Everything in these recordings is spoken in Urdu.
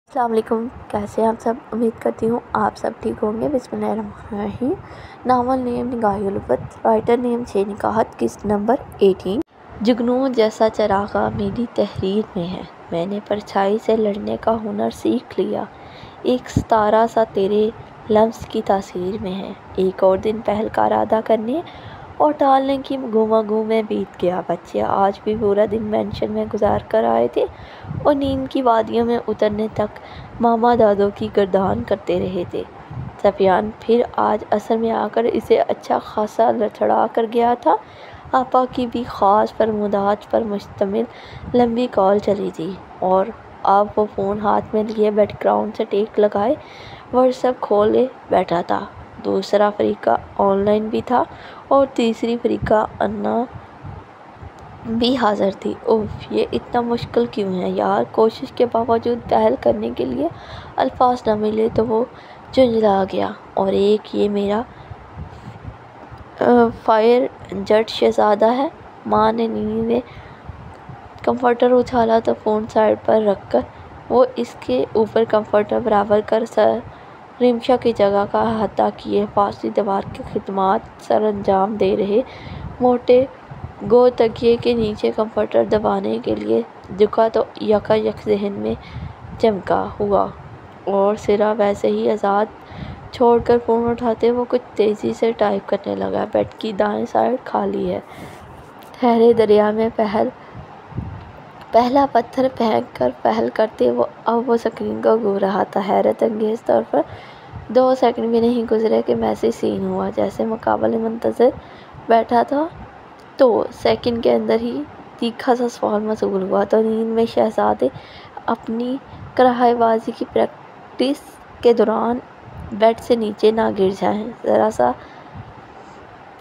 السلام علیکم، کیسے ہیں آپ سب؟ امید کرتی ہوں آپ سب ٹھیک ہوں گے۔ بسم اللہ الرحمن الرحیم۔ ناول نیم نگاہ الفت، رائٹر نیم چھ نکاحت، قسط نمبر 18۔ جگنوں جیسا چراغاں میری تحریر میں ہے، میں نے پرچھائی سے لڑنے کا ہنر سیکھ لیا، ایک ستارہ سا تیرے لمس کی تاثیر میں ہے۔ ایک اور دن پہلکار ادا کرنے اور ٹالنے کی گفتگو میں بیت گیا۔ بچے آج بھی پورا دن مینشن میں گزار کر آئے تھے اور نیند کی وادیوں میں اترنے تک ماما دادوں کی گردان کرتے رہے تھے۔ سفیان پھر آج عصر میں آ کر اسے اچھا خاصا لڑھڑا کر گیا تھا۔ آپا کی بھی خاص فرمودات پر مشتمل لمبی کال چلی تھی اور اب وہ فون ہاتھ میں لیے بیک گراؤنڈ سے ٹیک لگائے واٹس ایپ کھولے بیٹھا تھا۔ دوسرا فریقہ آن لائن بھی تھا اور تیسری فریقہ انا بھی حاضر تھی۔ اف، یہ اتنا مشکل کیوں ہے یار؟ کوشش کے باوجود پہل کرنے کے لیے الفاظ نہ ملے تو وہ جھنجھلا گیا۔ اور ایک یہ میرا فائر جٹ شہزادہ ہے۔ ماں نے نیند میں کمفرٹر اچھالا تو فون سائیڈ پر رکھ کر وہ اس کے اوپر کمفرٹر برابر کر رمشا کی جگہ کا احاطہ کیے حفاظتی دیوار کی خدمات سر انجام دے رہے موٹے گو تکیے کے نیچے کمفرٹر دبانے کے لیے جھکا تو یکایک ذہن میں چمکا ہوا اور سرا ویسے ہی آزاد چھوڑ کر فون اٹھاتے وہ کچھ تیزی سے ٹائپ کرنے لگا۔ بیڈ کی دائیں سائیڈ خالی ہے۔ ٹھہرے دریا میں پہلا پتھر پھینک کر پہل کرتے اب وہ اسکرین کو گھو رہا تھا۔ حیرت انگیز طور پر 2 سیکنڈ بھی نہیں گزرے کہ میسج سین ہوا۔ جیسے مقابلے منتظر بیٹھا تھا تو سیکنڈ کے اندر ہی تیکھا سا سوال موصول ہوا تو نیند میں شہزادے اپنی کرائے بازی کی پریکٹس کے دوران بیڈ سے نیچے نہ گر جائیں۔ ذرا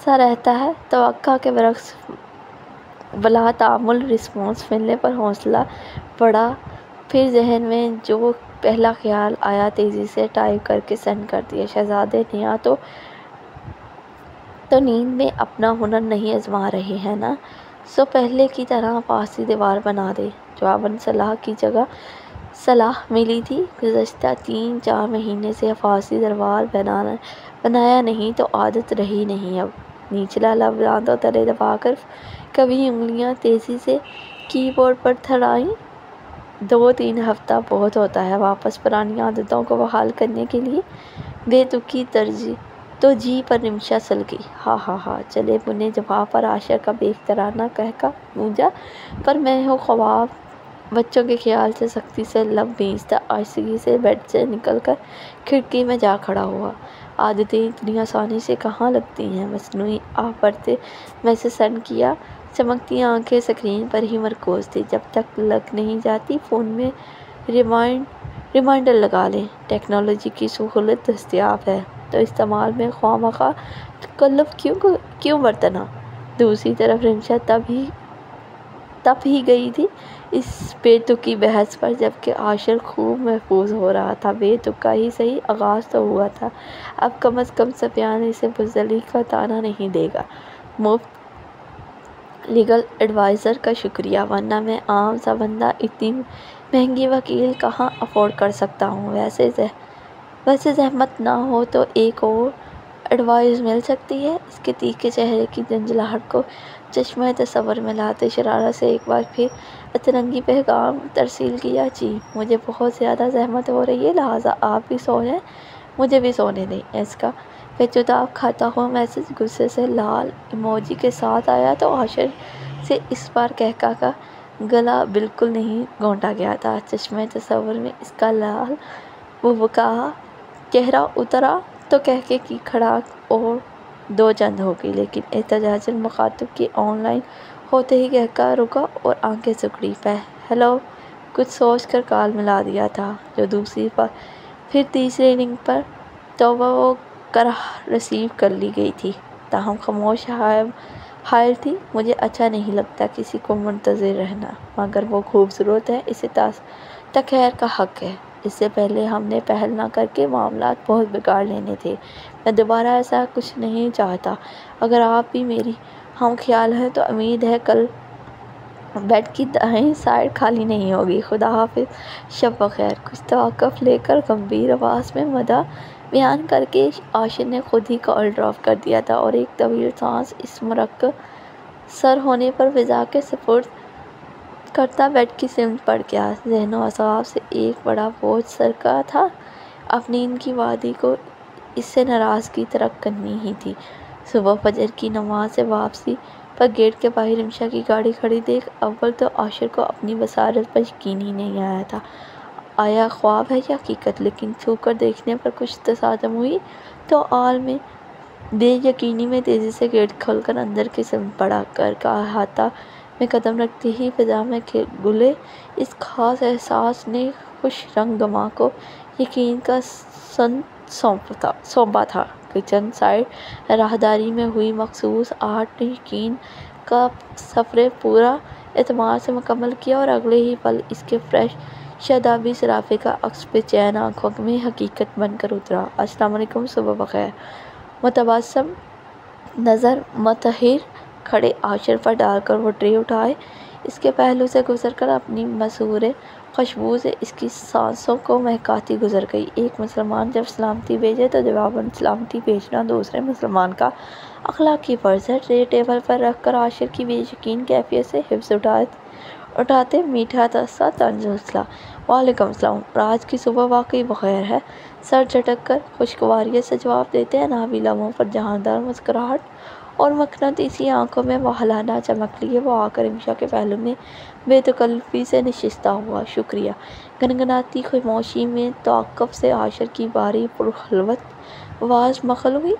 سا رہتا ہے توقع کے برعکس بلا تعامل رسپانس ملنے پر حوصلہ بڑھا۔ پھر ذہن میں جو پہلا خیال آیا تیزی سے ٹائپ کر کے سینڈ کر دیا۔ شہزادے نیا تو نیند میں اپنا ہنر نہیں آزما رہے ہیں نا، سو پہلے کی طرح حفاظتی دیوار بنا دیں۔ جواباً صلاح کی جگہ صلاح ملی تھی۔ گزشتہ 3-4 مہینے سے حفاظتی دیوار بنایا نہیں تو عادت رہی نہیں۔ اب نچلا لب دانتوں تلے دبا کر کبھی انگلیاں تیزی سے کی بورڈ پر تھرائیں۔ 2-3 ہفتہ بہت ہوتا ہے واپس پرانی عادتوں کو بحال کرنے کے لیے۔ بے تکی تو جی پر رمشا سلگی۔ ہاں چلے بنے جواب پر عاشق کا بے اختیارانہ قہقہ گونجا، پر میں ہوں خواب بچوں کے خیال سے سختی سے لب بھینچتا آہستگی سے بیڈ سے نکل کر کھڑکی میں جا کھڑا ہوا۔ عادتیں اتنی آسانی سے کہاں لگتی ہیں؟ مصنوعی آہ بھرتے میسج سینڈ کیا۔ چمکتی آنکھیں اسکرین پر ہی مرکوز تھیں۔ جب تک لگ نہیں جاتی فون میں ریمائنڈر لگا لیں۔ ٹیکنالوجی کی سہولت دستیاب ہے تو استعمال میں خواہ مخواہ تکلف کیوں برتنا؟ دوسری طرف رمشا تپ ہی گئی تھی اس بے تکی بحث پر، جبکہ عاشق خوب محظوظ ہو رہا تھا۔ بے تکا ہی صحیح، آغاز تو ہوا تھا۔ اب کم از کم سفیان اسے بزدلی کا طعنہ نہیں دے گا۔ مفت لیگل ایڈوائزر کا شکریہ، ورنہ میں عام سا بندہ اتنی مہنگی وکیل کہاں افورڈ کر سکتا ہوں۔ ویسے زحمت نہ ہو تو ایک اور ایڈوائز مل سکتی ہے۔ اس کے تیکھے چہرے کی جھنجھلاہٹ کو چشمہ تصور میں لاتے شرارت سے ایک بار پھر اترنگی پیغام ترسیل کیا۔ جی، مجھے بہت زیادہ زحمت ہو رہی ہے، لہٰذا آپ بھی سو جائیں، مجھے بھی سونے دیں۔ اس کا پیچیدہ کھاتا ہوا میسج غصے سے لال ایموجی کے ساتھ آیا تو عاشق سے اس بار قہقہ کا گلا بالکل نہیں گھونٹا گیا تھا۔ چشمہ تصور میں اس کا لال بھوکا چہرہ اترا تو قہقہے کی کھڑاک اور 2 چند ہو گئی، لیکن احتجاجاً مخاطب کے آن لائن ہوتے ہی قہقہا رکا اور آنکھیں سکڑی۔ ہیلو کچھ سوچ کر کال ملا دیا تھا جو دوسری بار پھر تیسری رنگ پر تو وہ کرہ ریسیو کر لی گئی تھی، تاہم خاموش حائل تھی۔ مجھے اچھا نہیں لگتا کسی کو منتظر رہنا، مگر وہ خوبصورت ہے، اسے تخیر کا حق ہے۔ اس سے پہلے ہم نے پہل نہ کر کے معاملات بہت بگاڑ لینے تھے۔ میں دوبارہ ایسا کچھ نہیں چاہتا۔ اگر آپ بھی میری ہم خیال ہیں تو امید ہے کل بیڈ کی دائیں سائڈ خالی نہیں ہوگی، خدا حافظ، شب بخیر۔ کچھ توقف لے کر گمبھیر آواز میں مدعا بیان کر کے عاشر نے خود ہی کال ڈراپ کر دیا تھا اور ایک طویل سانس اس مرکب سر ہونے پر فضا کے سپرد کرتا بیڈ کی سمت بڑھ گیا۔ ذہن و اعصاب سے ایک بڑا بوجھ سر کا تھا۔ اب نیند کی وادی کو اس سے ناراضگی ترک کرنی ہی تھی۔ صبح فجر کی نماز سے واپسی پر گیٹ کے باہر رمشا کی گاڑی کھڑی دیکھ اول تو عاشر کو اپنی بصارت پر یقین ہی نہیں آیا تھا، آیا خواب ہے یا حقیقت، لیکن چھو کر دیکھنے پر کچھ تصادم ہوئی تو عالم بے یقینی میں تیزی سے گیٹ کھول کر اندر کی سمت بڑھا۔ گھر کا احاطہ میں قدم رکھتے ہی فضا میں گھلے اس خاص احساس نے خوش رنگ گما کو یقین کا سنت سونپا تھا کہ چند سائیڈ راہداری میں ہوئی مخصوص آہٹ نے یقین کا سفر پورا اعتماد سے مکمل کیا اور اگلے ہی پل اس کے فریش شادابی سرافے کا عکس بے چین آنکھوں میں حقیقت بن کر اترا۔ السلام علیکم، صبح بخیر۔ متبسم نظر متحیر کھڑے عاشر پر ڈال کر وہ ٹرے اٹھائے، اس کے پہلو سے گزر کر اپنی مسحور خوشبو سے اس کی سانسوں کو مہکاتی گزر گئی۔ ایک مسلمان جب سلامتی بھیجے تو جواباً سلامتی بھیجنا دوسرے مسلمان کا اخلاقی فرض ہے۔ ٹرے ٹیبل پر رکھ کر عاشر کی بے یقین کیفیت سے حفظ اٹھاتے میٹھا سا طنز اچھلا۔ وعلیکم السلام، آج کی صبح واقعی بخیر ہے، سر جھٹک کر خوشگواریت سے جواب دیتے انابی لبوں پر جہاندار مسکراہٹ اور مقناطیسی آنکھوں میں والہانہ چمک لیے وہ آ کر رمشا کے پہلو میں بے تکلفی سے نشستہ ہوا۔ شکریہ۔ گنگناتی خاموشی میں توقف سے عاشر کی بھاری پرخلوت آواز مخل ہوئی،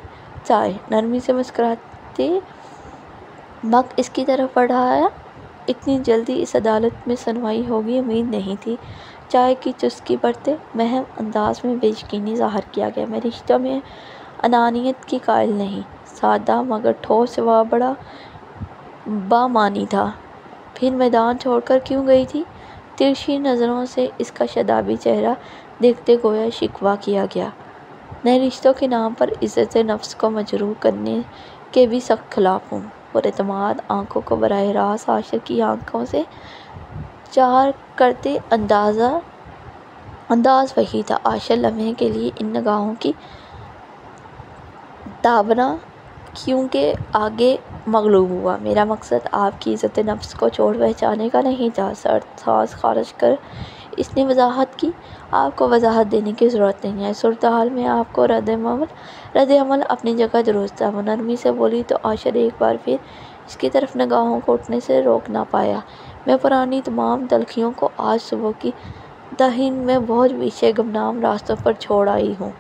چائے؟ نرمی سے مسکراتے وقت اس کی طرف بڑھایا۔ اتنی جلدی اس عدالت میں سنوائی ہوگی امید نہیں تھی۔ چائے کی چسکی بھرتے مہم انداز میں بے یقینی ظاہر کیا گیا۔ میں رشتوں میں انانیت کی قائل نہیں، سادہ مگر ٹھوس و بڑا بامعنی تھا۔ پھر میدان چھوڑ کر کیوں گئی تھی؟ ترچھی نظروں سے اس کا شادابی چہرہ دیکھتے گویا شکوہ کیا گیا۔ نئے رشتوں کے نام پر عزت نفس کو مجروح کرنے کے بھی سخت خلاف ہوں۔ پراعتماد آنکھوں کو براہ راست عاشر کی آنکھوں سے چار کرتے انداز وہی تھا۔ عاشر لمحے کے لیے ان نگاہوں کی تاباں کیونکہ آگے مغلوب ہوا۔ میرا مقصد آپ کی عزت نفس کو چوٹ پہنچانے کا نہیں تھا۔ سرد سانس خارج کر اس نے وضاحت کی، آپ کو وضاحت دینے کی ضرورت نہیں ہے، صورتحال میں آپ کو رد عمل اپنی جگہ درست ہے۔ وہ نرمی سے بولی تو عاشر ایک بار پھر اس کی طرف نگاہوں کو اٹھنے سے روک نہ پایا۔ میں پرانی تمام تلخیوں کو آج صبح کی دہن میں بہت پیچھے گمنام راستوں پر چھوڑ آئی ہوں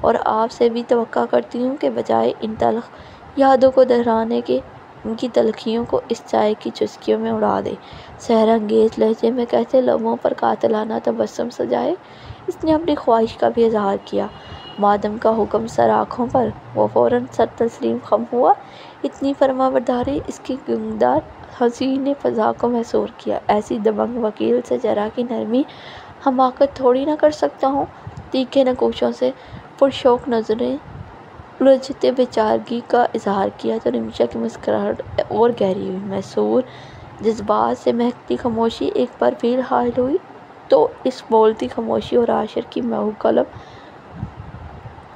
اور آپ سے بھی توقع کرتی ہوں کہ بجائے ان تلخ یادوں کو دہرانے کے ان کی تلخیوں کو اس چائے کی چسکیوں میں اڑا دے۔ سحر انگیز لہجے میں کہتے لبوں پر قاتلانہ تبسم سجائے اس نے اپنی خواہش کا بھی اظہار کیا۔ مادام کا حکم سر آنکھوں پر؟ وہ فوراً سر تسلیم خم ہوا۔ اتنی فرمانبرداری اس کی گنگدار ہنسی نے فضا کو محصور کیا۔ ایسی دبنگ وکیل سے ذرا کی نرمی حماقت تھوڑی نہ کر سکتا ہوں۔ تیکھے نقوشوں سے پرشوق نظریں الجھتے بیچارگی کا اظہار کیا تو رمشا کی مسکراہٹ اور گہری ہوئی۔ محصور جذبات سے مہکتی خاموشی ایک بار پھر حائل ہوئی تو اس بولتی خاموشی اور عاشر کی محو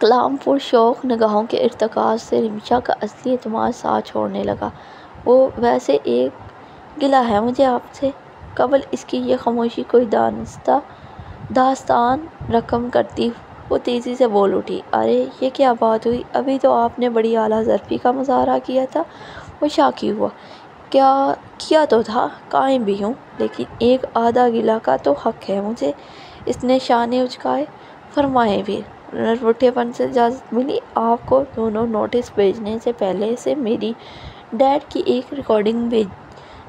کلام پرشوق نگاہوں کے ارتکاز سے رمشا کا اصلی اعتماد ساتھ چھوڑنے لگا۔ وہ ویسے ایک گلہ ہے مجھے آپ سے۔ قبل اس کی یہ خاموشی کوئی داستان رقم کرتی وہ تیزی سے بول اٹھی، ارے یہ کیا بات ہوئی؟ ابھی تو آپ نے بڑی اعلیٰ ظرفی کا مظاہرہ کیا تھا۔ وہ شاکی ہوا، کیا تو تھا، قائم بھی ہوں، لیکن ایک آدھا گلہ کا تو حق ہے مجھے۔ اس نے شانے اچکائے۔ فرمائیں پھر۔ نروٹھے پن سے اجازت ملی۔ آپ کو دونوں نوٹس بھیجنے سے پہلے سے میری ڈیڈ کی ایک ریکارڈنگ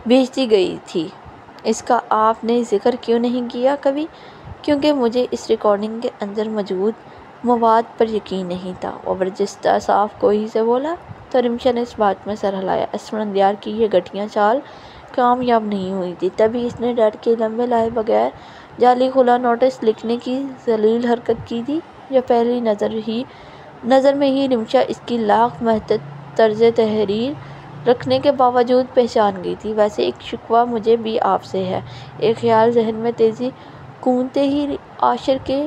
بھیج دی گئی تھی۔ اس کا آپ نے ذکر کیوں نہیں کیا کبھی؟ کیونکہ مجھے اس ریکارڈنگ کے اندر موجود مواد پر یقین نہیں تھا، وہ برجستہ صاف گوئی سے بولا۔ تو رمشا نے اس بات میں سر ہلایا۔ اسفندیار کی یہ گھٹیا چال کامیاب نہیں ہوئی تھی، تبھی اس نے ڈیڈ کے لمبے لائے بغیر جعلی کھلا نوٹس لکھنے کی ذلیل حرکت کی تھی، جو پہلی نظر میں ہی رمشا اس کی لاکھ محنت طرز تحریر رکھنے کے باوجود پہچان گئی تھی۔ ویسے ایک شکوہ مجھے بھی آپ سے ہے۔ ایک خیال ذہن میں تیزی گونجتے ہی عاشر کے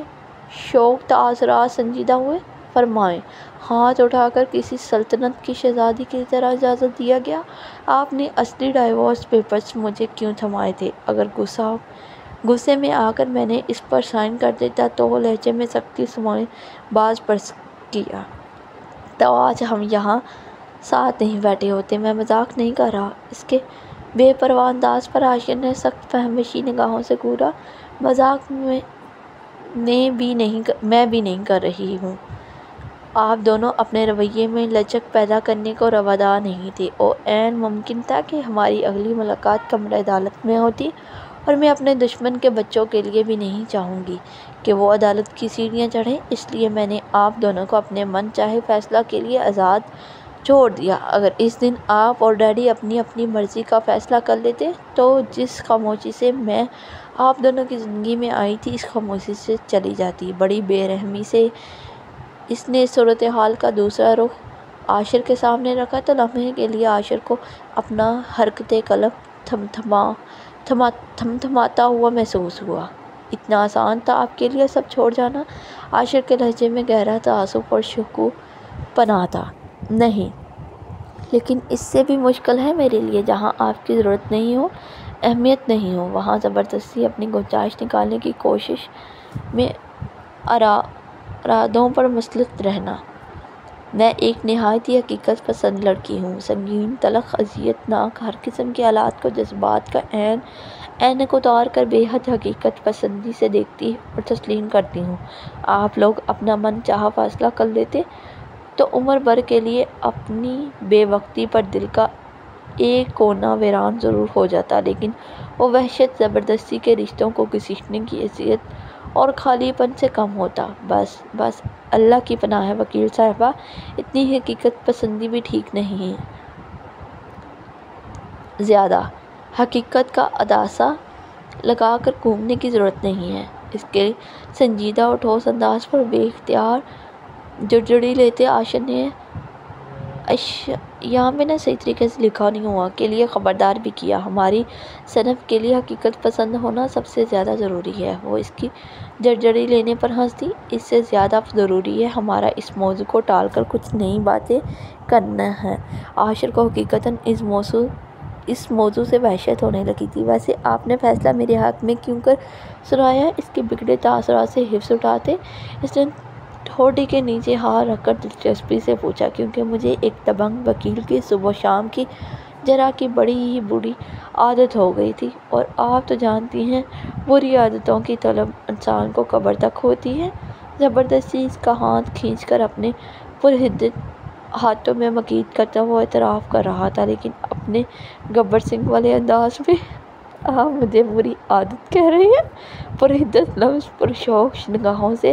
شوق تاثرات سنجیدہ ہوئے۔ فرمائیں۔ ہاتھ اٹھا کر کسی سلطنت کی شہزادی کی طرح اجازت دیا گیا۔ آپ نے اصلی ڈائیورس پیپرز مجھے کیوں تھمائے تھے؟ اگر غصے میں آ کر میں نے اس پر سائن کر دیتا تو وہ لہجے میں سختی سمائے باز پرس کیا تو آج ہم یہاں ساتھ نہیں بیٹھے ہوتے۔ میں مذاق نہیں کر رہا۔ اس کے بے پرواہ انداز پر عاشر نے سخت فہمشی نگاہوں سے گھورا۔ مذاق میں بھی نہیں کر رہی ہوں۔ آپ دونوں اپنے رویے میں لچک پیدا کرنے کو روادار نہیں تھے اور عین ممکن تھا کہ ہماری اگلی ملاقات کمرہ عدالت میں ہوتی، اور میں اپنے دشمن کے بچوں کے لیے بھی نہیں چاہوں گی کہ وہ عدالت کی سیڑھیاں چڑھیں۔ اس لیے میں نے آپ دونوں کو اپنے من چاہے فیصلہ کے لیے آزاد چھوڑ دیا۔ اگر اس دن آپ اور ڈیڈی اپنی اپنی مرضی کا فیصلہ کر لیتے تو جس خاموشی سے میں آپ دونوں کی زندگی میں آئی تھی، اس خاموشی سے چلی جاتی۔ بڑی بے رحمی سے اس نے صورتحال کا دوسرا رخ عاشر کے سامنے رکھا تو لمحے کے لیے عاشر کو اپنا حرکت قلم تھمتھماتا ہوا محسوس ہوا۔ اتنا آسان تھا آپ کے لیے سب چھوڑ جانا؟ عاشر کے لہجے میں گہرا تعصب اور شکوہ پنہاں تھا۔ نہیں، لیکن اس سے بھی مشکل ہے میرے لیے۔ جہاں آپ کی ضرورت نہیں ہو، اہمیت نہیں ہو، وہاں زبردستی اپنی گنجائش نکالنے کی کوشش میں ارادوں پر مسلط رہنا۔ میں ایک نہایت ہی حقیقت پسند لڑکی ہوں۔ سنگین، تلخ، اذیت ناک ہر قسم کے حالات کو جذبات کا اینک اتار کر بے حد حقیقت پسندی سے دیکھتی اور تسلیم کرتی ہوں۔ آپ لوگ اپنا من چاہا فیصلہ کر لیتے تو عمر بھر کے لیے اپنی بے وقتی پر دل کا ایک کونا ویران ضرور ہو جاتا، لیکن وہ وحشت زبردستی کے رشتوں کو گھسیٹنے کی اذیت اور خالی پن سے کم ہوتا۔ بس اللہ کی پناہ ہے وکیل صاحبہ، اتنی حقیقت پسندی بھی ٹھیک نہیں۔ زیادہ حقیقت کا اندازہ لگا کر گھومنے کی ضرورت نہیں ہے۔ اس کے سنجیدہ اور ٹھوس انداز پر بے اختیار جھڑجھڑی لیتے عاشر نے یہاں میں نے صحیح طریقے سے لکھا نہیں ہوا کے لیے خبردار بھی کیا۔ ہماری صنف کے لیے حقیقت پسند ہونا سب سے زیادہ ضروری ہے۔ وہ اس کی جھڑجھڑی لینے پر ہنس دی۔ اس سے زیادہ ضروری ہے ہمارا اس موضوع کو ٹال کر کچھ نئی باتیں کرنا ہے۔ عاشر کو حقیقتاً اس موضوع سے وحشت ہونے لگی تھی۔ ویسے آپ نے فیصلہ میرے حق میں کیوں کر سنایا؟ اس کے بگڑے تاثرات سے حفظ اٹھاتے اس نے ٹھوڑی کے نیچے ہاتھ رکھ کر دلچسپی سے پوچھا۔ کیونکہ مجھے ایک دبنگ وکیل کی صبح و شام کی جرح کی بڑی ہی بری عادت ہو گئی تھی، اور آپ تو جانتی ہیں بری عادتوں کی طلب انسان کو قبر تک ہوتی ہے۔ زبردستی اس کا ہاتھ کھینچ کر اپنے پرحدت ہاتھوں میں مکید کرتا وہ اعتراف کر رہا تھا، لیکن اپنے گبر سنگھ والے انداز میں۔ آپ مجھے بری عادت کہہ رہے ہیں؟ پرحدت لفظ پرشوق نگاہوں سے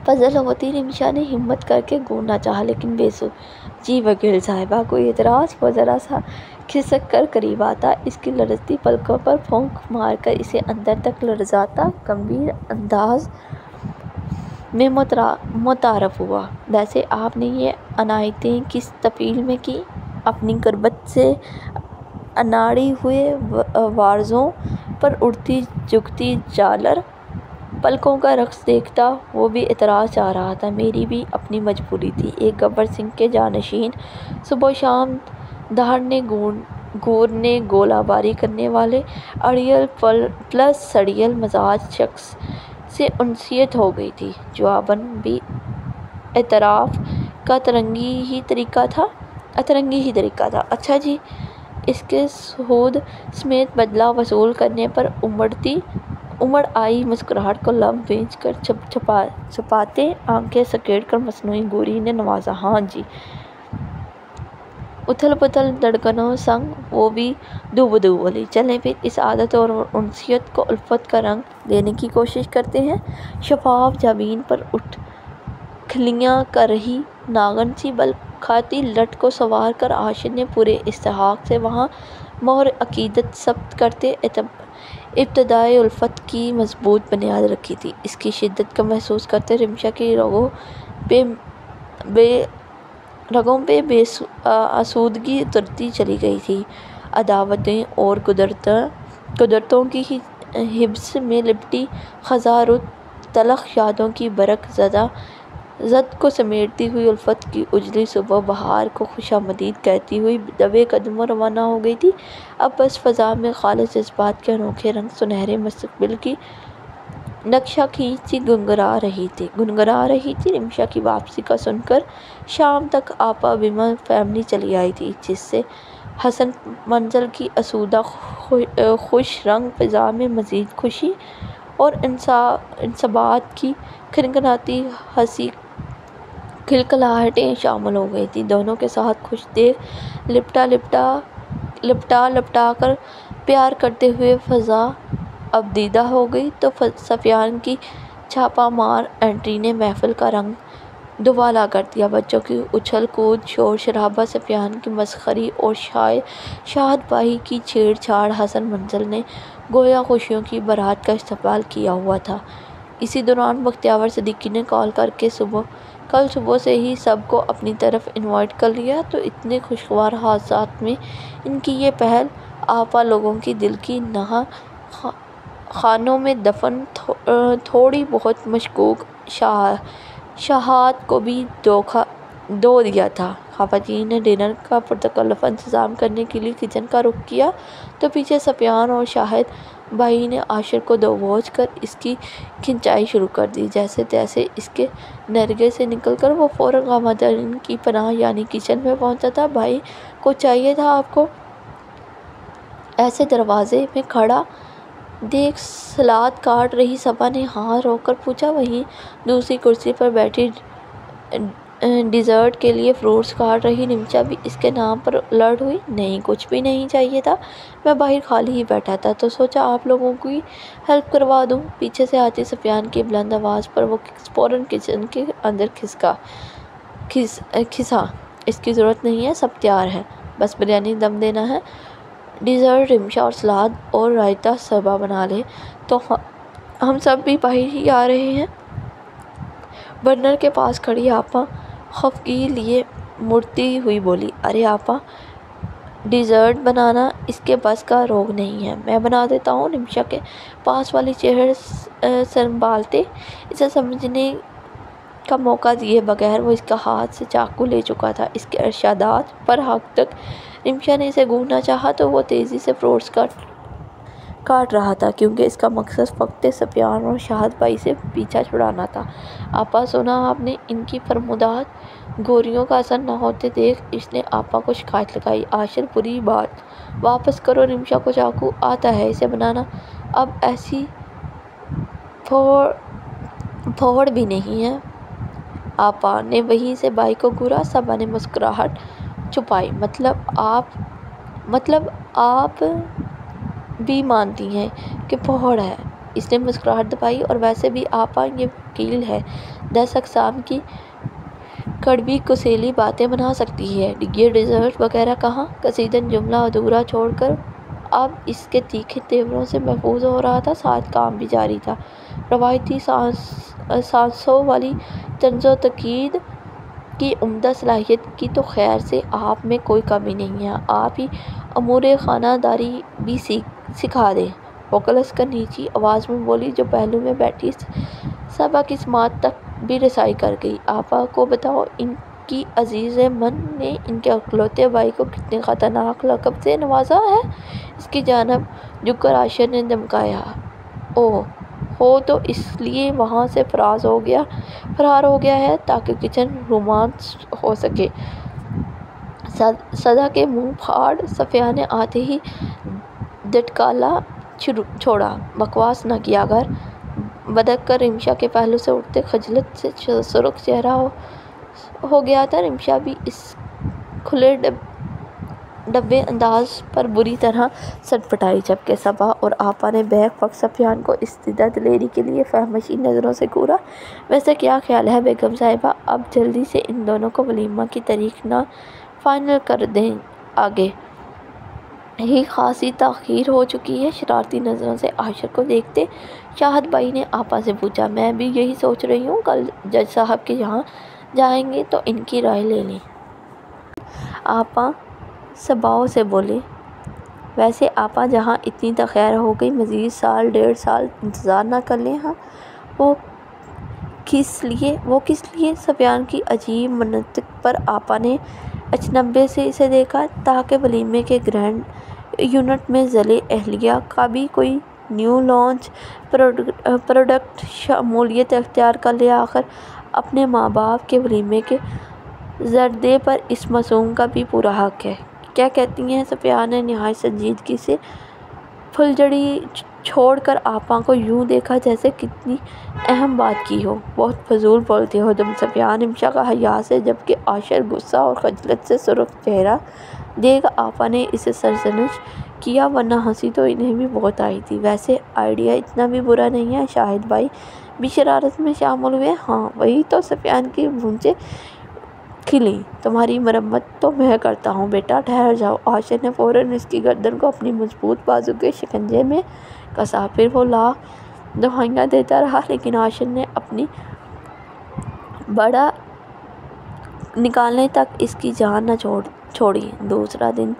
پزل ہوتی رمشا نے ہمت کر کے گونگنا چاہا، لیکن بے سود۔ جی وکیل صاحبہ، کوئی اعتراض؟ وہ ذرا سا کھسک کر قریب آتا، اس کی لرزتی پلکوں پر پھونک مار کر اسے اندر تک لرزاتا گمبھیر انداز میں متعارف ہوا۔ ویسے آپ نے یہ عنایتیں کس تفصیل میں کی؟ اپنی غربت سے اناڑی ہوئے وارزوں پر اڑتی جھکتی جالر پلکوں کا رقص دیکھتا وہ بھی اعتراض چاہ رہا تھا۔ میری بھی اپنی مجبوری تھی۔ ایک گبر سنگھ کے جانشین، صبح و شام دہاڑنے گورنے گولہ باری کرنے والے اڑیل پلس سڑیل مزاج شخص سے انسیت ہو گئی تھی۔ جواباً بھی اعتراف کا اترنگی ہی طریقہ تھا۔ اچھا جی۔ اس کے سود سمیت بدلہ وصول کرنے پر امڑ آئی مسکراہٹ کو لب بھینچ کر چھپاتے آنکھیں سکیڑ کر مصنوعی گوری نے نوازا۔ ہاں جی۔ اتھل پتھل دھڑکنوں سنگ وہ بھی دو بدو بولی۔ چلیں پھر اس عادت اور انسیت کو الفت کا رنگ دینے کی کوشش کرتے ہیں۔ شفاف جبین پر اٹھ کھلیاں کر رہی ناگن سی بل کھاتی لٹ کو سنوار کر عاشر نے پورے استحقاق سے وہاں مہر عقیدت ثبت کرتے ابتدائے الفت کی مضبوط بنیاد رکھی تھی۔ اس کی شدت کو محسوس کرتے رمشا کی رگوں پہ بے رگوں پہ آسودگی اترتی چلی گئی تھی۔ عداوتیں اور قدرتوں کی حبس میں لپٹی خزاں رود تلخ یادوں کی برق زد کو سمیٹتی ہوئی الفت کی اجلی صبح بہار کو خوش آمدید کہتی ہوئی دوے قدموں روانہ ہو گئی تھی۔ اب بس فضا میں خالص جذبات کے انوکھے رنگ سنہرے مستقبل کی نقشہ کھینچ سی گنگرا رہی تھی۔ رمشا کی واپسی کا سن کر شام تک آپا بیمہ فیملی چلی آئی تھی، جس سے حسن منزل کی آسودہ خوش رنگ فضا میں مزید خوشی اور انصبات کی کھنکھناتی ہنسی کھلکھلاہٹیں شامل ہو گئی تھیں۔ دونوں کے ساتھ خوش دیکھ لپٹا کر پیار کرتے ہوئے فضا اب دیدہ ہو گئی تو سفیان کی چھاپا مار انٹری نے محفل کا رنگ دوبالا کر دیا۔ بچوں کی اچھل کود، شور شرابہ، سفیان کی مسخری اور شاہد بائی کی چھیڑ چھاڑ، حسن منزل نے گویا خوشیوں کی بارات کا استقبال کیا ہوا تھا۔ اسی دوران بختیار صدیقی نے کال کر کے کل صبح سے ہی سب کو اپنی طرف انوائٹ کر لیا، تو اتنے خوشگوار حادثات میں ان کی یہ پہل آپا لوگوں کی دل کی نہاں خانوں میں دفن تھوڑی بہت مشکوک شائعات کو بھی دو دیا تھا۔ خواتین نے ڈنر کا پرتکلف انتظام کرنے کے لیے کچن کا رخ کیا تو پیچھے سفیان اور شاہد بھائی نے عاشر کو دبوچ کر اس کی کھنچائی شروع کر دی۔ جیسے تیسے اس کے نرگے سے نکل کر وہ فوراً غمادرین کی پناہ یعنی کچن میں پہنچا تھا۔ بھائی کو چاہیے تھا آپ کو ایسے دروازے میں کھڑا دیکھ سلاد کاٹ رہی صبا نے ہاں روک کر پوچھا۔ وہیں دوسری کرسی پر بیٹھی ڈیزرٹ کے لیے فروٹس کاٹ رہی رمشا بھی اس کے نام پر الرٹ ہوئی۔ نہیں، کچھ بھی نہیں چاہیے تھا، میں باہر خالی ہی بیٹھا تھا تو سوچا آپ لوگوں کی ہیلپ کروا دوں۔ پیچھے سے آتی سفیان کی بلند آواز پر وہ فوراً کچن کے اندر کھسا۔ اس کی ضرورت نہیں ہے، سب تیار ہے، بس بریانی دم دینا ہے۔ ڈیزرٹ رمشا اور سلاد اور رائتا صبا بنا لے تو ہم سب بھی باہر ہی آ رہے ہیں۔ برنر کے پاس کھڑی آپا خفگی لیے مڑتی ہوئی بولی، ارے آپا، ڈیزرٹ بنانا اس کے بس کا روگ نہیں ہے، میں بنا دیتا ہوں۔ رمشا کے پاس والی چیئر سنبھالتے اسے سمجھنے کا موقع دیے بغیر وہ اس کا ہاتھ سے چاقو لے چکا تھا۔ اس کے ارشادات پر حد تک رمشا نے اسے گوننا چاہا تو وہ تیزی سے فروٹس کاٹ رہا تھا، کیونکہ اس کا مقصد فقط سفیان اور شاہد بائی سے پیچھا چھڑانا تھا۔ آپا سنا آپ نے، ان کی فرمودات گوریوں کا اثر نہ ہوتے دیکھ اس نے آپا کو شکایت لگائی، عاشر بری بات، واپس کرو رمشا کو چاقو، آتا ہے اسے بنانا، اب ایسی پھوڑ بھی نہیں ہے۔ آپا نے وہیں سے بائی کو گھورا۔ صبا نے مسکراہٹ چھپائی، مطلب آپ بھی مانتی ہیں کہ پھوڑ ہے؟ اس نے مسکراہٹ دبائی، اور ویسے بھی آپا یہ وکیل ہے، 10 اقسام کی کڑوی کسیلی باتیں بنا سکتی ہے۔ یہ ڈیزرٹ وغیرہ کہاں؟ کثیدن جملہ ادھورا چھوڑ کر اب اس کے تیکھے تیوروں سے محفوظ ہو رہا تھا، ساتھ کام بھی جاری تھا۔ روایتی سانسوں والی طنز و تنقید کی عمدہ صلاحیت کی تو خیر سے آپ میں کوئی کمی نہیں ہے، آپ ہی امور خانہ داری بھی سکھا دیں۔ وہ کلس کر نیچی آواز میں بولی، جو پہلو میں بیٹھی صبا کی سماعت تک بھی رسائی کر گئی، آپا کو بتاؤ ان کی عزیز من نے ان کے اکلوتے بھائی کو کتنے خطرناک لقب سے نوازا ہے؟ اس کی جانب جھک کر عاشر نے دمکایا، اوہ ہو تو اس لیے وہاں سے فرار ہو گیا ہے تاکہ کچن رومانس ہو سکے۔ صدا کے منہ پھاڑ سفیان نے آتے ہی دھڑکالا چھوڑا، بکواس نہ کیا کر۔ بدک کر رمشا کے پہلو سے اٹھتے خجلت سے سرخ چہرہ ہو گیا تھا۔ رمشا بھی اس کھلے ڈبے انداز پر بری طرح سٹپٹائی، جبکہ صبا اور آپا نے بیک وقت سفیان کو اس زدہ دلیری کے لیے فحاشی نظروں سے گھورا۔ ویسے کیا خیال ہے بیگم صاحبہ، اب جلدی سے ان دونوں کو ولیمہ کی تاریخ نہ فائنل کر دیں، آگے ہی خاصی تاخیر ہو چکی ہے؟ شرارتی نظروں سے عاشر کو دیکھتے شاہد بائی نے آپا سے پوچھا، میں بھی یہی سوچ رہی ہوں، کل جج صاحب کے یہاں جائیں گے تو ان کی رائے لے لیں۔ آپا صباؤ سے بولے، ویسے آپا جہاں اتنی تخیر ہو گئی مزید سال 1.5 سال انتظار نہ کر لیں؟ ہاں وہ کس لیے؟ سفیان کی عجیب منطق پر آپا نے اچنبے سے اسے دیکھا تاکہ ولیمے کے گرینڈ یونٹ میں ذیل اہلیہ کا بھی کوئی نیو لانچ پروڈکٹ شمولیت اختیار کر لے۔ آخر اپنے ماں باپ کے ولیمے کے زردے پر اس معصوم کا بھی پورا حق ہے۔ کیا کہتی ہیں؟ سفیان نے نہایت سنجیدگی سے پھلجھڑی چھوڑ کر آپا کو یوں دیکھا جیسے کتنی اہم بات کی ہو۔ بہت فضول بولتے ہو تم سفیان، رمشا کا حیا سے جبکہ عاشر غصہ اور خجلت سے سرخ چہرہ دیکھ آپا نے اسے سرزنش کیا، ورنہ ہنسی تو انہیں بھی بہت آئی تھی۔ ویسے آئیڈیا اتنا بھی برا نہیں ہے، شاہد بھائی بھی شرارت میں شامل ہوئے۔ ہاں وہی تو، سفیان کی بونچیں کھلیں، تمہاری مرمت تو میں کرتا ہوں بیٹا، ٹھہر جاؤ۔ عاشر نے فوراً اس کی گردن کو اپنی مضبوط بازو کے شکنجے میں کسا، پھر وہ دہائیاں دیتا رہا لیکن عاشر نے اپنی بڑا نکالنے تک اس کی جان نہ چھوڑی۔ دوسرا دن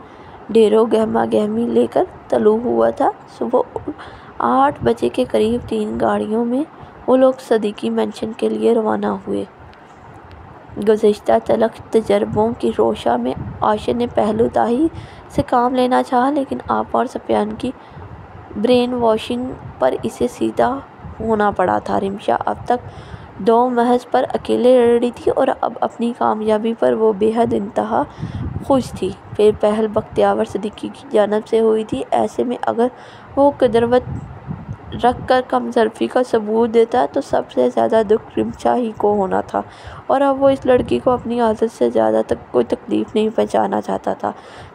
ڈھیروں گہما گہمی لے کر طلوع ہوا تھا۔ صبح 8 بجے کے قریب 3 گاڑیوں میں وہ لوگ صدیقی مینشن کے لیے روانہ ہوئے۔ گزشتہ تلخ تجربوں کی روشا میں عاشر نے پہلو تاہی سے کام لینا چاہا لیکن آپا اور سفیان کی برین واشنگ پر اسے سیدھا ہونا پڑا تھا۔ رمشا اب تک 2 محض پر اکیلے لڑ رہی تھی اور اب اپنی کامیابی پر وہ بے حد انتہا خوش تھی۔ پھر پہل بختیور صدیقی کی جانب سے ہوئی تھی، ایسے میں اگر وہ قدرت رکھ کر کم ظرفی کا ثبوت دیتا تو سب سے زیادہ دکھ رمشا ہی کو ہونا تھا، اور اب وہ اس لڑکی کو اپنی عادت سے زیادہ کوئی تکلیف نہیں پہنچانا چاہتا تھا۔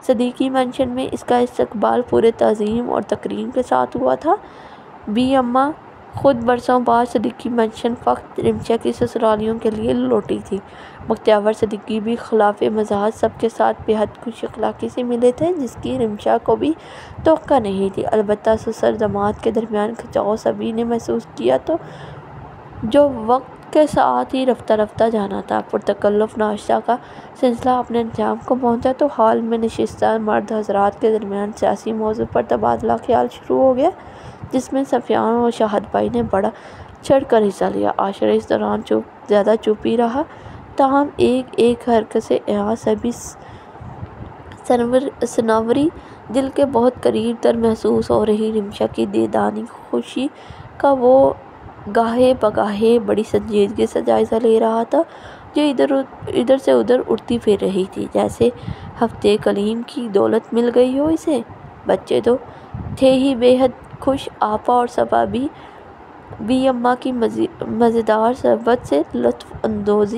صدیقی مینشن میں اس کا استقبال پورے تعظیم اور تکریم کے ساتھ ہوا تھا۔ بی اماں خود برسوں بعد صدیقی مینشن فقط رمشا کی سسرالیوں کے لیے لوٹی تھی۔ بختیور صدیقی بھی خلاف مزاج سب کے ساتھ بے حد خوش اخلاقی سے ملے تھے، جس کی رمشا کو بھی توقع نہیں تھی۔ البتہ سسر داماد کے درمیان کھچاؤ سبھی نے محسوس کیا تو جو وقت کے ساتھ ہی رفتہ رفتہ جانا تھا۔ پرتکلف ناشتہ کا سلسلہ اپنے انجام کو پہنچا تو حال میں نشستہ مرد حضرات کے درمیان سیاسی موضوع پر تبادلہ خیال شروع ہو گیا، جس میں سفیان اور شاہد بھائی نے بڑھ چڑھ کر حصہ لیا۔ عاشر اس دوران زیادہ چپ ہی رہا، تاہم ایک حرکت سے یہاں سبھی سنوری دل کے بہت قریب تر محسوس ہو رہی رمشا کی دیدنی خوشی کا وہ گاہے بگاہے بڑی سنجیدگی سے جائزہ لے رہا تھا، جو ادھر سے ادھر اڑتی پھر رہی تھی جیسے ہفتے کلیم کی دولت مل گئی ہو اسے۔ بچے تو تھے ہی بے حد خوش، آپا اور صبا بھی بی اماں کی مزیدار صحبت سے لطف اندوز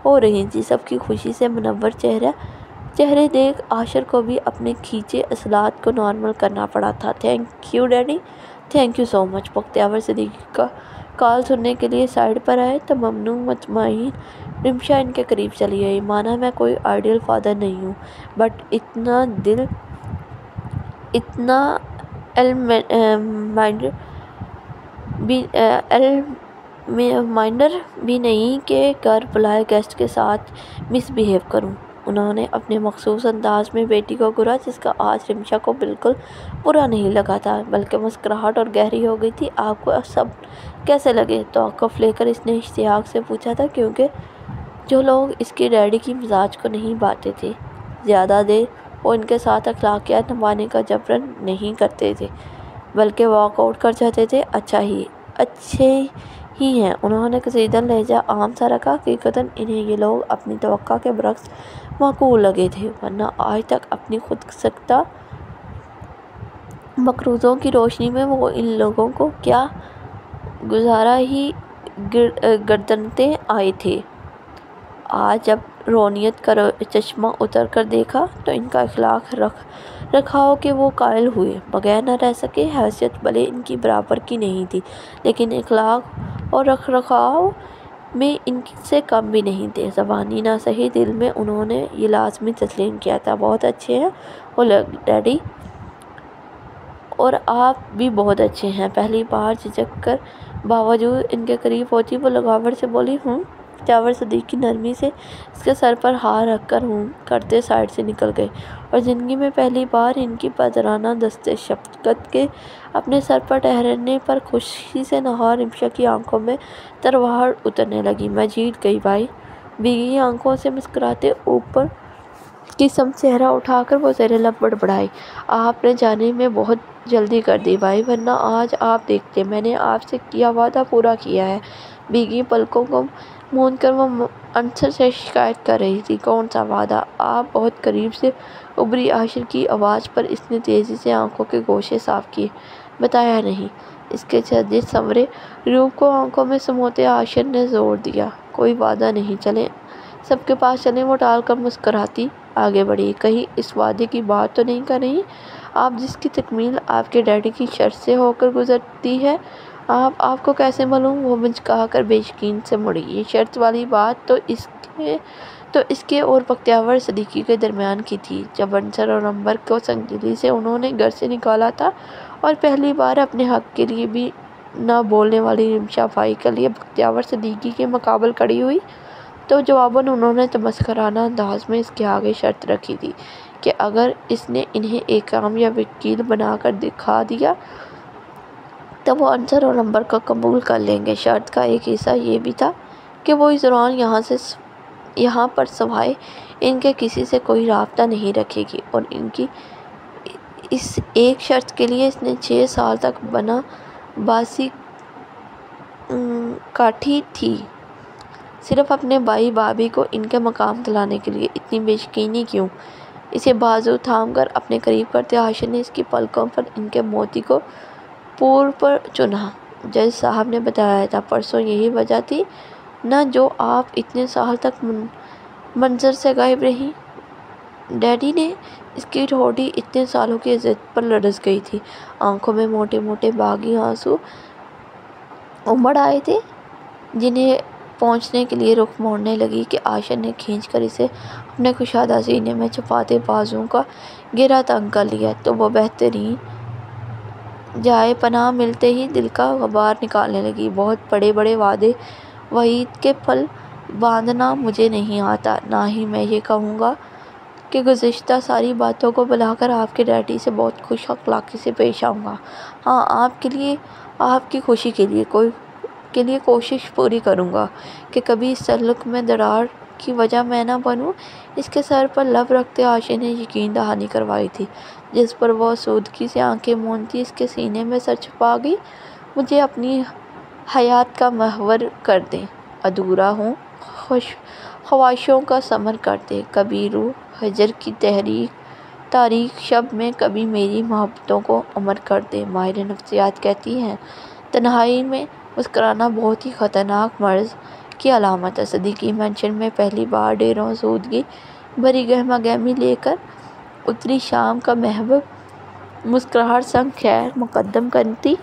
ہو رہی تھی۔ سب کی خوشی سے منور چہرے دیکھ عاشر کو بھی اپنے کھینچے عضلات کو نارمل کرنا پڑا تھا۔ Thank you daddy, thank you so much. Bakhtiyar Siddiqui کا کال سننے کے لیے سائڈ پر آئے تو ممنون مطمئن رمشا ان کے قریب چلی آئی۔ مانا میں کوئی آئیڈیل فادر نہیں ہوں، بٹ اتنا علم مائنڈر بھی نہیں کہ گھر بلائے گیسٹ کے ساتھ مس بہیو کروں۔ انہوں نے اپنے مخصوص انداز میں بیٹی کو گھورا، جس کا آج رمشا کو بالکل برا نہیں لگا تھا بلکہ مسکراہٹ اور گہری ہو گئی تھی۔ آپ کو سب کیسے لگے؟ توقف لے کر اس نے اشتیاق سے پوچھا تھا، کیونکہ جو لوگ اس کے ڈیڈی کی مزاج کو نہیں بانٹتے تھے زیادہ دیر وہ ان کے ساتھ اخلاقیات نبھانے کا جبران نہیں کرتے تھے بلکہ واک آؤٹ کر جاتے تھے۔ اچھے ہی ہیں، انہوں نے کشیدہ لہجہ عام سا رکھا۔ حقیقتاً انہیں یہ لوگ اپنی توقع کے برعکس معقول لگے تھے، ورنہ آج تک اپنی خود ساختہ مقروضوں کی روشنی میں وہ ان لوگوں کو کیا گزارا ہی گردنتے آئے تھے۔ آج جب روحانیت کا چشمہ اتار کر دیکھا تو ان کا اخلاق رکھاؤ کے وہ قائل ہوئے بغیر نہ رہ سکے۔ حیثیت بھلے ان کی برابر کی نہیں تھی لیکن اخلاق اور رکھ رکھاؤ میں ان سے کم بھی نہیں تھے۔ زبانی نہ سہی دل میں انہوں نے یہ لازمی تسلیم کیا تھا، بہت اچھے ہیں وہ لوگ ڈیڈی، اور آپ بھی بہت اچھے ہیں۔ پہلی بار جھجک کر باوجود ان کے قریب پہنچی وہ لگاوٹ سے بولی، بختیار صدیقی نرمی سے اس کے سر پر ہاتھ رکھ کر ہوں کرتے سائڈ سے نکل گئے اور زندگی میں پہلی بار ان کی پدرانہ دست شفقت کے اپنے سر پر ٹہرنے پر خوشی سے نہار رمشا کی آنکھوں میں ترواہٹ اترنے لگی۔ میں جیت گئی بھائی، بھیگی آنکھوں سے مسکراتے اوپر کی سمت چہرہ اٹھا کر وہ زیر لب بڑبڑائی۔ آپ نے جانے میں بہت جلدی کر دی بھائی، ورنہ آج آپ دیکھتے میں نے آپ سے کیا وعدہ پورا کیا ہے۔ بھیگی پلکوں کو موند کر وہ عنصر سے شکایت کر رہی تھی۔ کون سا وعدہ؟ آپ بہت قریب سے ابھری عاشر کی آواز پر اس نے تیزی سے آنکھوں کے گوشے صاف کیے۔ بتایا نہیں؟ اس کے جس سنورے روپ کو آنکھوں میں سموتے عاشر نے زور دیا۔ کوئی وعدہ نہیں، چلیں سب کے پاس چلیں۔ وہ ٹال کر مسکراتی آگے بڑھی۔ کہیں اس وعدے کی بات تو نہیں کر رہی آپ جس کی تکمیل آپ کے ڈیڈی کی شرط سے ہو کر گزرتی ہے؟ آپ کو کیسے معلوم؟ وہ مچکا کر بے یقین سے مڑی۔ یہ شرط والی بات تو اس کے اور بختیار صدیقی کے درمیان کی تھی جب عنصر اور عنبر کو سنگدلی سے انہوں نے گھر سے نکالا تھا، اور پہلی بار اپنے حق کے لیے بھی نہ بولنے والی رمشا فائقہ لیے بختیار صدیقی کے مقابل کھڑی ہوئی تو جواباً انہوں نے تمسخرانہ انداز میں اس کے آگے شرط رکھی تھی کہ اگر اس نے انہیں ایک کامیاب وکیل بنا کر دکھا دیا تو وہ عنصر اور عنبر کو قبول کر لیں گے۔ شرط کا ایک حصہ یہ بھی تھا کہ وہ اس دوران یہاں پر سوائے ان کے کسی سے کوئی رابطہ نہیں رکھے گی، اور ان کی اس ایک شرط کے لیے اس نے 6 سال تک بنا باسی کاٹھی تھی۔ صرف اپنے بھائی بھابھی کو ان کے مقام دلانے کے لیے اتنی بے یقینی کیوں؟ اسے بازو تھام کر اپنے قریب کرتے عاشر نے اس کی پلکوں پر ان کے موتی کو پور پر چنا۔ جج صاحب نے بتایا تھا پرسوں یہی وجہ تھی نہ جو آپ اتنے سال تک منظر سے غائب رہی؟ ڈیڈی نے؟ اس کی ٹھوڑی اتنے سالوں کی عزت پر لرز گئی تھی۔ آنکھوں میں موٹے موٹے باغی آنسو امڑ آئے تھے جنہیں پہنچنے کے لیے رخ موڑنے لگی کہ عاشر نے کھینچ کر اسے اپنے کشادہ سینے میں چھپاتے بازوؤں کا گھیرا تنگ کر لیا تو وہ بہترین جائے پناہ ملتے ہی دل کا غبار نکالنے لگی۔ بہت بڑے بڑے وعدے وعید کے پل باندھنا مجھے نہیں آتا، نہ ہی میں یہ کہوں گا کہ گزشتہ ساری باتوں کو بھلا کر آپ کے ڈیڈی سے بہت خوش اخلاقی سے پیش آؤں گا۔ ہاں، آپ کے لیے، آپ کی خوشی کے لیے کوشش پوری کروں گا کہ کبھی اس تعلق میں دراڑ کی وجہ میں نہ بنوں۔ اس کے سر پر لب رکھتے عاشر نے یقین دہانی کروائی تھی جس پر وہ آسودگی سے آنکھیں موندتی اس کے سینے میں سر چھپا گئی۔ مجھے اپنی حیات کا محور کر دیں، ادھورا ہوں خواہشوں کا ثمر کر دیں، کبھی روح ہجر کی تاریک شب میں کبھی میری محبتوں کو امر کر دیں۔ ماہر نفسیات کہتی ہیں تنہائی میں مسکرانا بہت ہی خطرناک مرض کی علامت ہے۔ صدیقی مینشن میں پہلی بار ڈھیروں آسودگی بھری گہما گہمی لے کر اتری شام کا محبوب مسکراہٹ سنگ خیر مقدم کرتی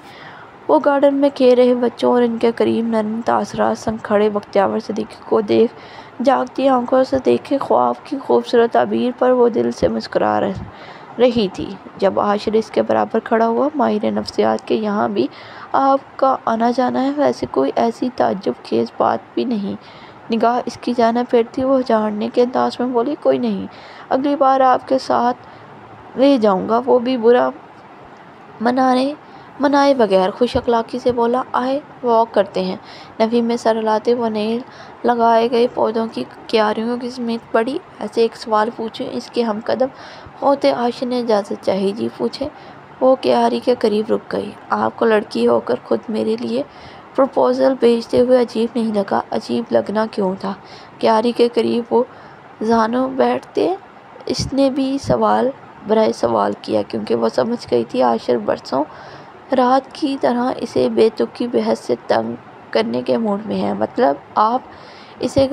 وہ گارڈن میں کھیل رہے بچوں اور ان کے قریب نرم تاثرات سنگ کھڑے بختیار صدیقی کو دیکھ جاگتی آنکھوں سے دیکھے خواب کی خوبصورت تعبیر پر وہ دل سے مسکرا رہی تھی۔ جب عاشر اس کے برابر کھڑا ہوا، ماہر نفسیات کے یہاں بھی آپ کا آنا جانا ہے، ویسے کوئی ایسی تعجب خیز بات بھی نہیں۔ نگاہ اس کی جانب پھیرتی وہ جھاڑنے کے انداز میں بولی، کوئی نہیں، اگلی بار آپ کے ساتھ لے جاؤں گا۔ وہ بھی برا منائے بغیر خوش اخلاقی سے بولا، آئے واک کرتے ہیں۔ نفی میں سر ہلاتے وہ نیل لگائے گئے پودوں کی کیاریوں کی سمیت پڑی۔ ایسے ایک سوال پوچھوں؟ اس کے ہم قدم ہوتے عاشر نے اجازت چاہی۔ جی پوچھیں۔ وہ کیاری کے قریب رک گئی۔ آپ کو لڑکی ہو کر خود میرے لیے پروپوزل بھیجتے ہوئے عجیب نہیں لگا؟ عجیب لگنا کیوں تھا؟ کیاری کے قریب وہ زانو بیٹھتے اس نے بھی سوال برائے سوال کیا کیونکہ وہ سمجھ گئی تھی عاشر برسوں رات کی طرح اسے بے تکی بحث سے تنگ کرنے کے موڈ میں ہے۔ مطلب آپ اسے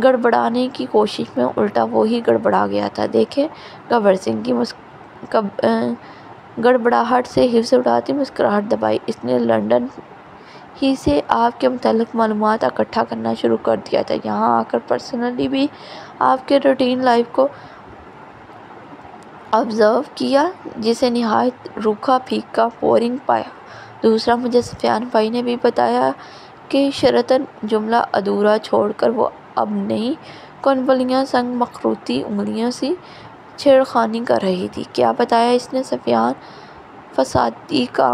گڑبڑانے کی کوشش میں الٹا وہی گڑبڑا گیا تھا۔ دیکھیں، گبر سنگھ کی گڑبڑاہٹ سے حفظ اٹھاتی مسکراہٹ دبائی۔ اس نے لندن ہی سے آپ کے متعلق معلومات اکٹھا کرنا شروع کر دیا تھا، یہاں آ کر پرسنلی بھی آپ کے روٹین لائف کو آبزرو کیا جسے نہایت روکھا پھیکا بورنگ پایا۔ دوسرا، مجھے سفیان بھائی نے بھی بتایا کہ شرطاً جملہ ادھورا چھوڑ کر وہ اب نئی کنبلیاں سنگ مخروطی انگلیوں سے چھیڑخانی کر رہی تھی۔ کیا بتایا اس نے؟ سفیان فسادی کا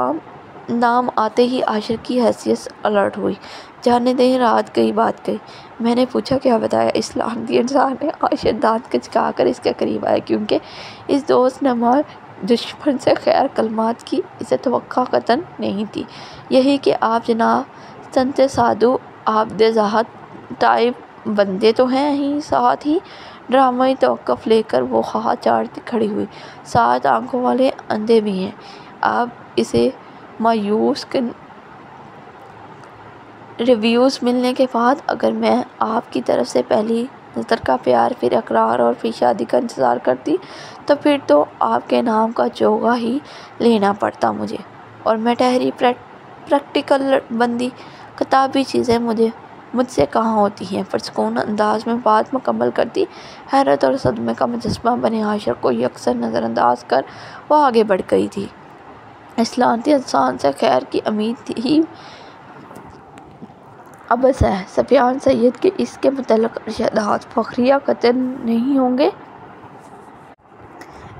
نام آتے ہی عاشر کی حیثیت سے الرٹ ہوئی۔ جانے دیں، رات گئی بات گئی۔ میں نے پوچھا کیا بتایا؟ اس لعنتی انسان نے۔ عاشر دانت کچکا کر اس کے قریب آیا، کیونکہ اس دوست نما دشمن سے خیر کلمات کی اسے توقع قطعاً نہیں تھی۔ یہی کہ آپ جناب سنت سادھو عابد زاہد ٹائپ بندے تو ہیں ہی، ساتھ ہی ڈرامائی توقف لے کر وہ ہاتھ چاڑتی کھڑی ہوئی، 7 آنکھوں والے اندھے بھی ہیں۔ اب اسے مایوس کن ریویوز ملنے کے بعد اگر میں آپ کی طرف سے پہلی نظر کا پیار، پھر اقرار اور پھر شادی کا انتظار کرتی تو پھر تو آپ کے نام کا چوگا ہی لینا پڑتا مجھے، اور میں ٹھہری پریکٹیکل بندی۔ کتابی چیزیں مجھ سے کہاں ہوتی ہیں؟ پرسکون انداز میں بات مکمل کرتی حیرت اور صدمے کا مجسمہ بنے عاشر کو یکسر نظر انداز کر وہ آگے بڑھ گئی تھی۔ اس لعنتی انسان سے خیر کی امید ہی عبث ہے۔ سفیان سید کے اس کے متعلق ارشادات فخریہ قطعاً نہیں ہوں گے۔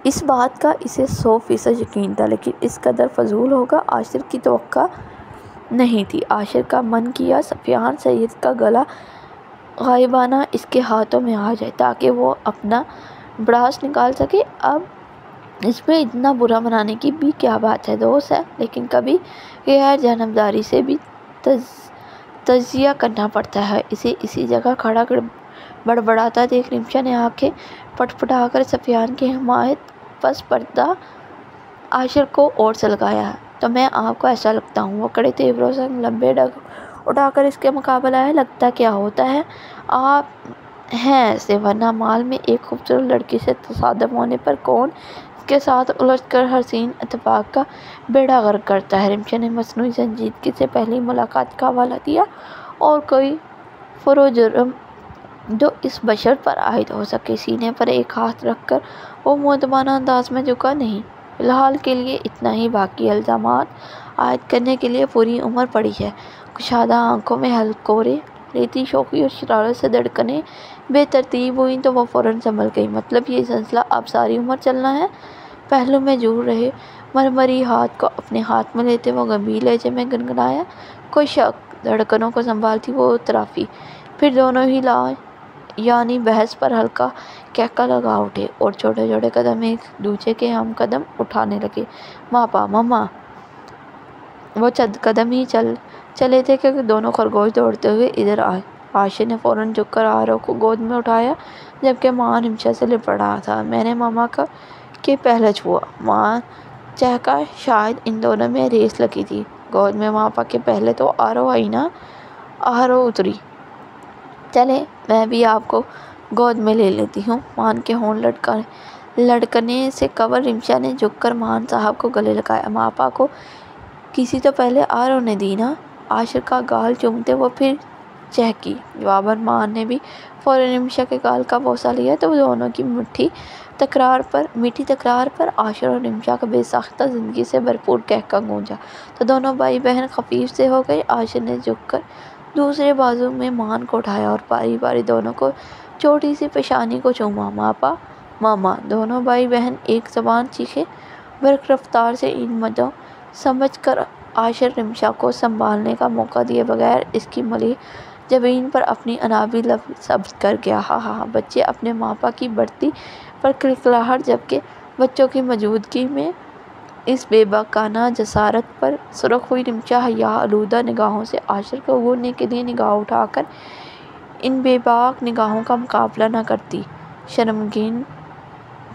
اس بات کا اسے 100% یقین تھا، لیکن اس قدر فضول ہوگا عاشر کی توقع نہیں تھی۔ عاشر کا من کیا سفیان سید کا گلا غائبانہ اس کے ہاتھوں میں آ جائے تاکہ وہ اپنا بڑاس نکال سکے۔ اب اس میں اتنا برا منانے کی بھی کیا بات ہے؟ دوست ہے، لیکن کبھی غیر جانبداری سے بھی تجزیہ کرنا پڑتا ہے۔ اسے اسی جگہ کھڑا بڑبڑاتا دیکھ رمشا نے آنکھیں پٹپٹا کر سفیان کی حمایت پس پردہ عاشر کو اور سلگایا۔ تو میں آپ کو ایسا لگتا ہوں؟ وہ کڑے تیوروں سنگ لمبے ڈگ اٹھا کر اس کے مقابل آیا۔ لگتا کیا ہوتا ہے؟ آپ ہیں ایسے، ورنہ مال میں ایک خوبصورت لڑکی سے تصادم ہونے پر کون اس کے ساتھ الجھ کر حسین اتفاق کا بیڑا غرق کرتا ہے؟ رمشا نے مصنوعی سنجیدگی سے پہلی ملاقات کا حوالہ دیا۔ اور کوئی فروع جرم جو اس بشر پر عائد ہو سکے؟ سینے پر ایک ہاتھ رکھ کر وہ مؤدبانہ انداز میں جھکا۔ نہیں، فی الحال کے لیے اتنا ہی، باقی الزامات عائد کرنے کے لیے پوری عمر پڑی ہے۔ کشادہ آنکھوں میں ہلکورے لیتی شوخی اور شرارت سے دھڑکنیں بے ترتیب ہوئیں تو وہ فوراً سنبھل گئی۔ مطلب یہ سلسلہ اب ساری عمر چلنا ہے؟ پہلو میں جھول رہے مرمری ہاتھ کو اپنے ہاتھ میں لیتے وہ گمبھیر لہجے میں گنگنایا۔ کوئی شک؟ دھڑکنوں کو سنبھالتی وہ اترافی، پھر دونوں ہی یعنی بحث پر ہلکا کہکا لگا اٹھے اور چھوٹے چھوٹے قدم ایک دوسرے کے ہم قدم اٹھانے لگے۔ ماپا، مما۔ وہ چند قدم ہی چلے تھے کہ دونوں خرگوش دوڑتے ہوئے ادھر آئے۔ عاشر نے فوراً جھک کر آرو کو گود میں اٹھایا جبکہ ماں رمشا سے لپٹ رہا تھا۔ میں نے مما کے پہلے چھوا، ماں چہکا۔ شاید ان دونوں میں ریس لگی تھی۔ گود میں ماپا کے پہلے تو آرو آئی نا۔ آرو اتری۔ چلیں میں بھی آپ کو گود میں لے لیتی ہوں۔ مان کے ہونٹ لڑکنے سے قبل رمشا نے جھک کر مان صاحب کو گلے لگایا۔ ماپا کو کسی تو پہلے آرو نے دی نا۔ عاشر کا گال چومتے وہ پھر چہکی۔ جواباً مان نے بھی فوراً رمشا کے گال کا بوسہ لیا تو دونوں کی میٹھی تکرار پر عاشر اور رمشا کا بے ساختہ زندگی سے بھرپور کہکا گونجا تو دونوں بھائی بہن خفیف سے ہو گئے۔ عاشر نے جھک کر دوسرے بازو میں مان کو اٹھایا اور باری باری دونوں کو چھوٹی سی پیشانی کو چوما۔ ماپا، ماما، دونوں بھائی بہن ایک زبان چیخے۔ برق رفتار سے ان مدوں سمجھ کر عاشر رمشا کو سنبھالنے کا موقع دیے بغیر اس کی ملیح جبین پر اپنی انابی لب سبز کر گیا۔ ہاں ہاں، بچے اپنے ماپا کی بڑھتی پر کھلکھلاہٹ جبکہ بچوں کی موجودگی میں اس بے باکانہ جسارت پر سرخ ہوئی رمشا حیا آلودہ نگاہوں سے عاشر کو گھورنے کے لیے نگاہ اٹھا کر ان بے باک نگاہوں کا مقابلہ نہ کرتی شرمگین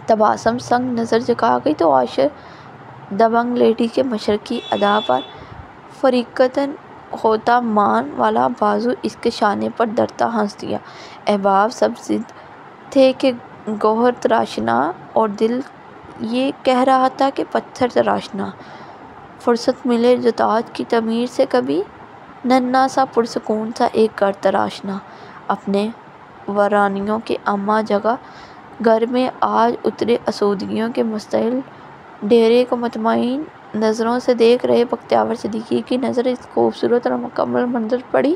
تباسم سنگ نظر جھکا گئی تو عاشر دبنگ لیڈی کے مشرقی ادا پر فریقتاً ہوتا مان والا بازو اس کے شانے پر دھرتا ہنس دیا۔ احباب سب ضد تھے کہ گوہر تراشنا اور دل یہ کہہ رہا تھا کہ پتھر تراشنا۔ فرصت ملے جو تاج کی تعمیر سے کبھی ننھا سا پرسکون سا ایک گھر تراشنا۔ اپنے ویرانیوں کے اما جگہ گھر میں آج اترے آسودگیوں کے مشتعل ڈیرے کو مطمئن نظروں سے دیکھ رہے بختیور صدیقی کی نظر اس خوبصورت اور مکمل منظر پڑی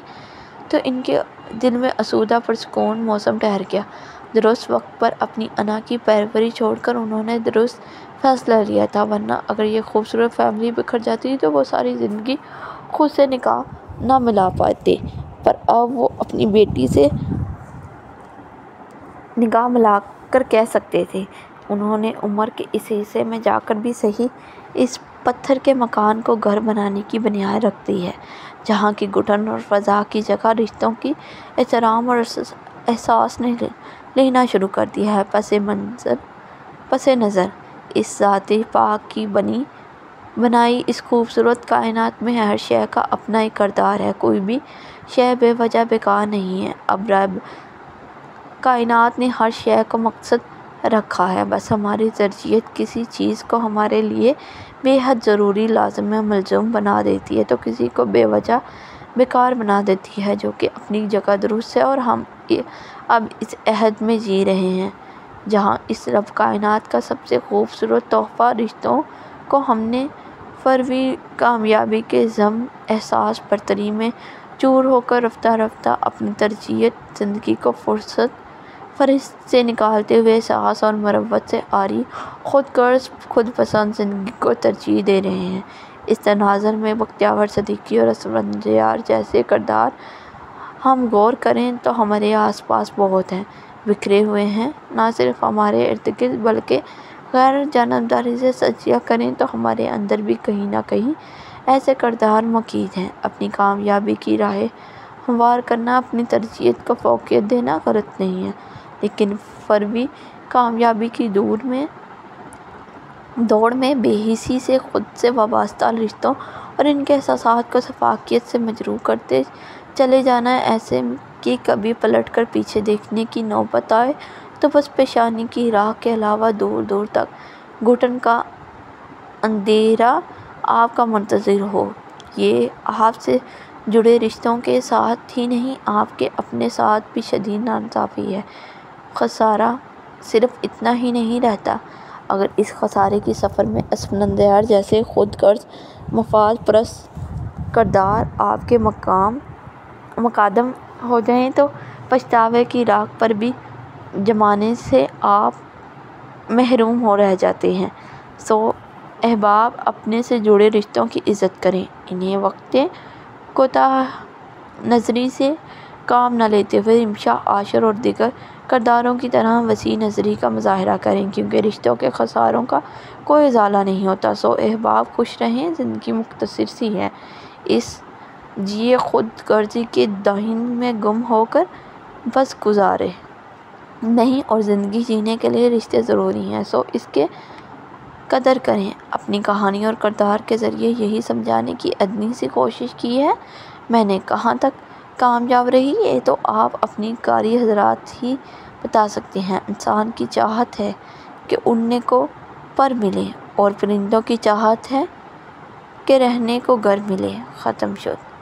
تو ان کے دل میں آسودہ پرسکون موسم ٹھہر گیا۔ درست وقت پر اپنی انا کی پیروی چھوڑ کر انہوں نے درست فیصلہ لیا تھا، ورنہ اگر یہ خوبصورت فیملی بکھر جاتی تو وہ ساری زندگی خود سے نکاح نہ ملا پاتے، پر اب وہ اپنی بیٹی سے نگاہ ملا کر کہہ سکتے تھے، انہوں نے عمر کے اس حصے میں جا کر بھی صحیح اس پتھر کے مکان کو گھر بنانے کی بنیاد رکھ دی ہے، جہاں کی گھٹن اور فضا کی جگہ رشتوں کی احترام اور احساس نے لینا شروع کر دیا ہے۔ پس نظر اس ذات پاک کی بنائی اس خوبصورت کائنات میں ہر شے کا اپنا ایک کردار ہے، کوئی بھی شے بے وجہ بیکار نہیں ہے۔ اب رب کائنات نے ہر شے کو مقصد رکھا ہے، بس ہماری ترجیحات کسی چیز کو ہمارے لیے بے حد ضروری، لازم و ملزوم بنا دیتی ہے تو کسی کو بے وجہ بیکار بنا دیتی ہے، جو کہ اپنی جگہ درست ہے۔ اور ہم اب اس عہد میں جی رہے ہیں جہاں اس رب کائنات کا سب سے خوبصورت تحفہ رشتوں کو ہم نے فروری کامیابی کے ضم احساس برتری میں چور ہو کر رفتہ رفتہ اپنی ترجیحات زندگی کو فہرست سے نکالتے ہوئے احساس اور مروت سے عاری خود غرض خود پسند زندگی کو ترجیح دے رہے ہیں۔ اس تناظر میں بختیور صدیقی اور اسفندیار جیسے کردار ہم غور کریں تو ہمارے آس پاس بہت ہیں، بکھرے ہوئے ہیں، نہ صرف ہمارے ارد گرد بلکہ غیر جانبداری سے تجزیہ کریں تو ہمارے اندر بھی کہیں نہ کہیں ایسے کردار مقید ہیں۔ اپنی کامیابی کی راہ ہموار کرنا، اپنی ترجیحات کو فوقیت دینا غلط نہیں ہے، لیکن فروری کامیابی کی دوڑ میں بے حسی سے خود سے وابستہ رشتوں اور ان کے احساسات کو شفافیت سے مجروح کرتے چلے جانا ہے، ایسے کہ کبھی پلٹ کر پیچھے دیکھنے کی نوبت آئے تو بس پیشانی کی راہ کے علاوہ دور دور تک گھٹن کا اندھیرا آپ کا منتظر ہو۔ یہ آپ سے جڑے رشتوں کے ساتھ ہی نہیں، آپ کے اپنے ساتھ بھی شدید ناانصافی ہے۔ خسارہ صرف اتنا ہی نہیں رہتا، اگر اس خسارے کے سفر میں اسفندیار جیسے خود غرض مفاد پرست کردار آپ کے مقدم ہو جائیں تو پچھتاوے کی راہ پر بھی جمانے سے آپ محروم ہو رہ جاتے ہیں۔ سو احباب، اپنے سے جڑے رشتوں کی عزت کریں، انہیں وقت کوتاہ نظری سے کام نہ لیتے ہوئے امشا، عاشر اور دیگر کرداروں کی طرح وسیع نظری کا مظاہرہ کریں، کیونکہ رشتوں کے خساروں کا کوئی ازالہ نہیں ہوتا۔ سو احباب، خوش رہیں، زندگی مختصر سی ہے، اس جیے خود غرضی کے دہن میں گم ہو کر بس گزارے نہیں، اور زندگی جینے کے لیے رشتے ضروری ہیں، سو اس کے قدر کریں۔ اپنی کہانی اور کردار کے ذریعے یہی سمجھانے کی ادنی سی کوشش کی ہے۔ میں نے کہاں تک کامیاب رہی، یہ تو آپ اپنی قاری حضرات ہی بتا سکتے ہیں۔ انسان کی چاہت ہے کہ اڑنے کو پر ملے، اور پرندوں کی چاہت ہے کہ رہنے کو گھر ملے۔ ختم شد۔